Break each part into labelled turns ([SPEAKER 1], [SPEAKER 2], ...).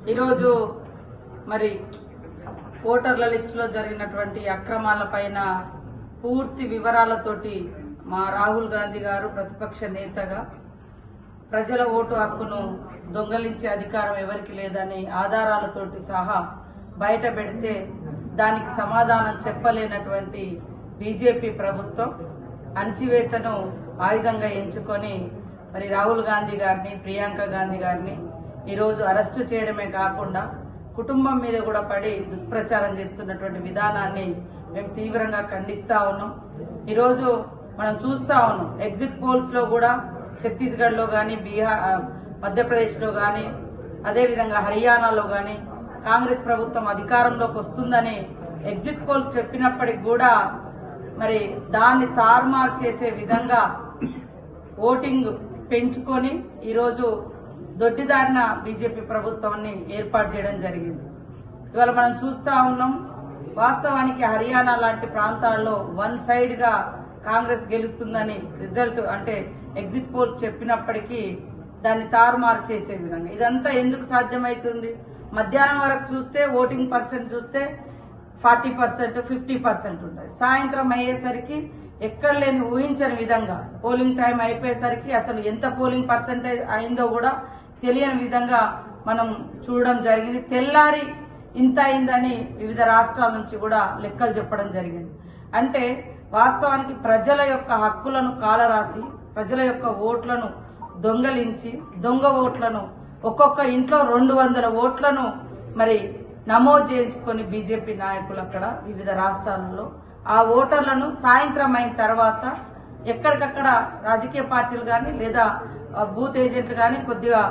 [SPEAKER 1] ఈరోజు మరి ఓటర్ల లిస్టులో జరిగినటువంటి అక్రమాలపైన పూర్తి వివరాలతోటి మా రాహుల్ గాంధీ గారు ప్రతిపక్ష నేతగా ప్రజల ఓటు హక్కును దొంగలించే అధికారం ఎవరికి లేదని ఆధారాలతోటి సహా బయట పెడితే దానికి సమాధానం చెప్పలేనటువంటి బీజేపీ ప్రభుత్వం అణచివేతను ఆయుధంగా ఎంచుకొని మరి రాహుల్ గాంధీ గారిని ప్రియాంక గాంధీ గారిని ఈరోజు అరెస్టు చేయడమే కాకుండా కుటుంబం మీద కూడా పడి దుష్ప్రచారం చేస్తున్నటువంటి విధానాన్ని మేము తీవ్రంగా ఖండిస్తా ఉన్నాం. ఈరోజు మనం చూస్తా ఉన్నాం ఎగ్జిట్ పోల్స్ లో కూడా ఛత్తీస్గఢ్లో కానీ మధ్యప్రదేశ్లో కానీ అదేవిధంగా హర్యానాలో కానీ కాంగ్రెస్ ప్రభుత్వం అధికారంలోకి వస్తుందని ఎగ్జిట్ పోల్స్ చెప్పినప్పటికి కూడా మరి దాన్ని తారుమారు చేసే విధంగా ఓటింగ్ పెంచుకొని ఈరోజు దొడ్డిదారిన బీజేపీ ప్రభుత్వాన్ని ఏర్పాటు చేయడం జరిగింది. ఇవాళ మనం చూస్తా ఉన్నాం వాస్తవానికి హర్యానా లాంటి ప్రాంతాల్లో వన్ సైడ్ గా కాంగ్రెస్ గెలుస్తుందని రిజల్ట్ అంటే ఎగ్జిట్ పోల్స్ చెప్పినప్పటికీ దాన్ని తారుమారు చేసే విధంగా ఇదంతా ఎందుకు సాధ్యమవుతుంది? మధ్యాహ్నం వరకు చూస్తే ఓటింగ్ పర్సెంట్ చూస్తే 40%, 50% ఉంటుంది. సాయంత్రం అయ్యేసరికి ఎక్కడ లేని ఊహించని విధంగా పోలింగ్ టైం అయిపోయేసరికి అసలు ఎంత పోలింగ్ పర్సెంటేజ్ అయిందో కూడా తెలియని విధంగా మనం చూడడం జరిగింది. తెల్లారి ఇంత అయిందని వివిధ రాష్ట్రాల నుంచి కూడా లెక్కలు చెప్పడం జరిగింది. అంటే వాస్తవానికి ప్రజల యొక్క హక్కులను కాలరాసి ప్రజల యొక్క ఓట్లను దొంగలించి దొంగ ఓట్లను ఒక్కొక్క ఇంట్లో 200 ఓట్లను మరి నమోదు చేయించుకొని బీజేపీ నాయకులు అక్కడ వివిధ రాష్ట్రాలలో ఆ ఓటర్లను సాయంత్రం అయిన తర్వాత ఎక్కడికక్కడ రాజకీయ పార్టీలు కానీ లేదా బూత్ ఏజెంట్లు కానీ కొద్దిగా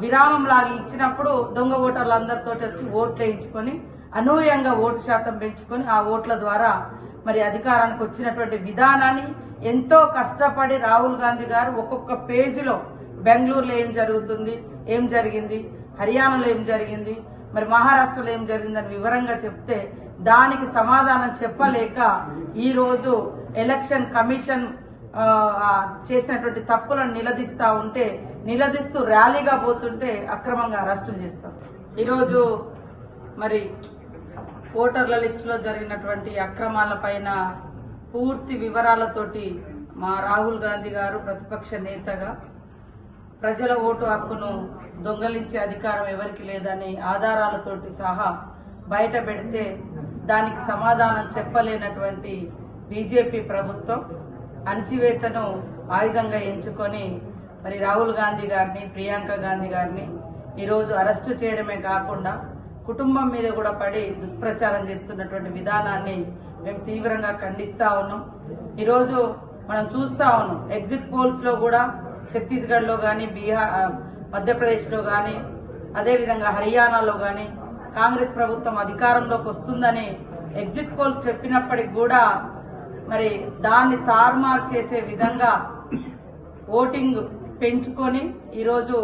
[SPEAKER 1] విరామం లాగా ఇచ్చినప్పుడు దొంగ ఓటర్లందరితో వచ్చి ఓట్లు వేయించుకొని అనూహ్యంగా ఓటు శాతం పెంచుకొని ఆ ఓట్ల ద్వారా మరి అధికారానికి వచ్చినటువంటి విధానాన్ని ఎంతో కష్టపడి రాహుల్ గాంధీ గారు ఒక్కొక్క పేజీలో బెంగళూరులో ఏం జరుగుతుంది, ఏం జరిగింది, హర్యానాలో ఏం జరిగింది, మరి మహారాష్ట్రలో ఏం జరిగిందని వివరంగా చెప్తే దానికి సమాధానం చెప్పలేక ఈరోజు ఎలక్షన్ కమిషన్ చేసినటువంటి తప్పులను నిలదీస్తూ ర్యాలీగా పోతుంటే అక్రమంగా అరెస్టులు చేస్తాం. ఈరోజు మరి ఓటర్ల లిస్టులో జరిగినటువంటి అక్రమాలపైన పూర్తి వివరాలతోటి మా రాహుల్ గాంధీ గారు ప్రతిపక్ష నేతగా ప్రజల ఓటు హక్కును దొంగలించే అధికారం ఎవరికి లేదని ఆధారాలతోటి సహా బయట పెడితే దానికి సమాధానం చెప్పలేనటువంటి బీజేపీ ప్రభుత్వం అణచివేతను ఆయుధంగా ఎంచుకొని మరి రాహుల్ గాంధీ గారిని ప్రియాంక గాంధీ గారిని ఈరోజు అరెస్టు చేయడమే కాకుండా కుటుంబం మీద కూడా పడి దుష్ప్రచారం చేస్తున్నటువంటి విధానాన్ని మేము తీవ్రంగా ఖండిస్తా ఉన్నాం. ఈరోజు మనం చూస్తా ఉన్నాం ఎగ్జిట్ పోల్స్ లో కూడా ఛత్తీస్గఢ్లో కానీ మధ్యప్రదేశ్లో కానీ అదేవిధంగా హర్యానాలో కానీ కాంగ్రెస్ ప్రభుత్వం అధికారంలోకి వస్తుందని ఎగ్జిట్ పోల్స్ చెప్పినప్పటికి కూడా మరి దాన్ని తారుమారు చేసే విధంగా ఓటింగ్ పెంచుకొని ఈరోజు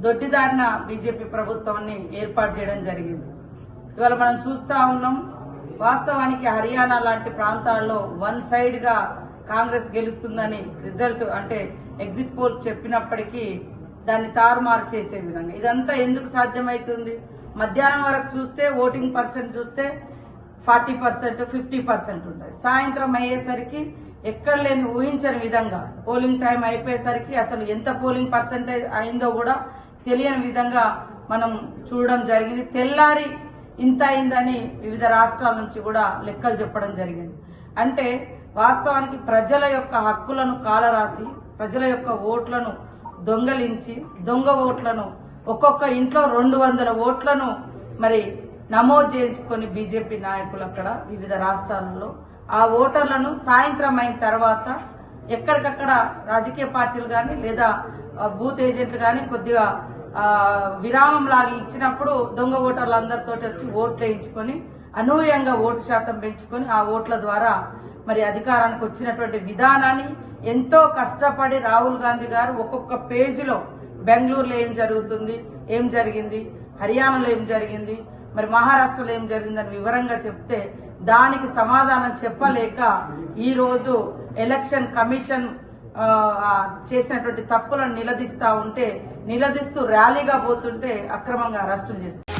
[SPEAKER 1] దొడ్డిదారిన బీజేపీ ప్రభుత్వాన్ని ఏర్పాటు చేయడం జరిగింది. ఇవాళ మనం చూస్తా ఉన్నాం వాస్తవానికి హర్యానా లాంటి ప్రాంతాల్లో వన్ సైడ్ గా కాంగ్రెస్ గెలుస్తుందని రిజల్ట్ అంటే ఎగ్జిట్ పోల్స్ చెప్పినప్పటికీ దాన్ని తారుమారు చేసే విధంగా ఇదంతా ఎందుకు సాధ్యమవుతుంది? మధ్యాహ్నం వరకు చూస్తే ఓటింగ్ పర్సెంట్ చూస్తే 40%, 50% ఉంటుంది. సాయంత్రం అయ్యేసరికి ఎక్కడ లేని ఊహించని విధంగా పోలింగ్ టైం అయిపోయేసరికి అసలు ఎంత పోలింగ్ పర్సెంటేజ్ అయిందో కూడా తెలియని విధంగా మనం చూడడం జరిగింది. తెల్లారి ఇంత అయిందని వివిధ రాష్ట్రాల నుంచి కూడా లెక్కలు చెప్పడం జరిగింది. అంటే వాస్తవానికి ప్రజల యొక్క హక్కులను కాలరాసి ప్రజల యొక్క ఓట్లను దొంగలించి దొంగ ఓట్లను ఒక్కొక్క ఇంట్లో 200 ఓట్లను మరి నమోదు చేయించుకొని బీజేపీ నాయకులు అక్కడ వివిధ రాష్ట్రాలలో ఆ ఓటర్లను సాయంత్రం అయిన తర్వాత ఎక్కడికక్కడ రాజకీయ పార్టీలు కానీ లేదా బూత్ ఏజెంట్లు కానీ కొద్దిగా విరామం లాగా ఇచ్చినప్పుడు దొంగ ఓటర్లందరితో వచ్చి ఓట్లు వేయించుకొని అనూహ్యంగా ఓటు శాతం పెంచుకొని ఆ ఓట్ల ద్వారా మరి అధికారానికి వచ్చినటువంటి విధానాన్ని ఎంతో కష్టపడి రాహుల్ గాంధీ గారు ఒక్కొక్క పేజీలో బెంగళూరులో ఏం జరుగుతుంది, ఏం జరిగింది, హర్యానాలో ఏం జరిగింది, మరి మహారాష్ట్రలో ఏం జరిగిందని వివరంగా చెప్తే దానికి సమాధానం చెప్పలేక ఈరోజు ఎలక్షన్ కమిషన్ చేసినటువంటి తప్పులను నిలదీస్తూ ర్యాలీగా పోతుంటే అక్రమంగా అరెస్టులు చేస్తారు.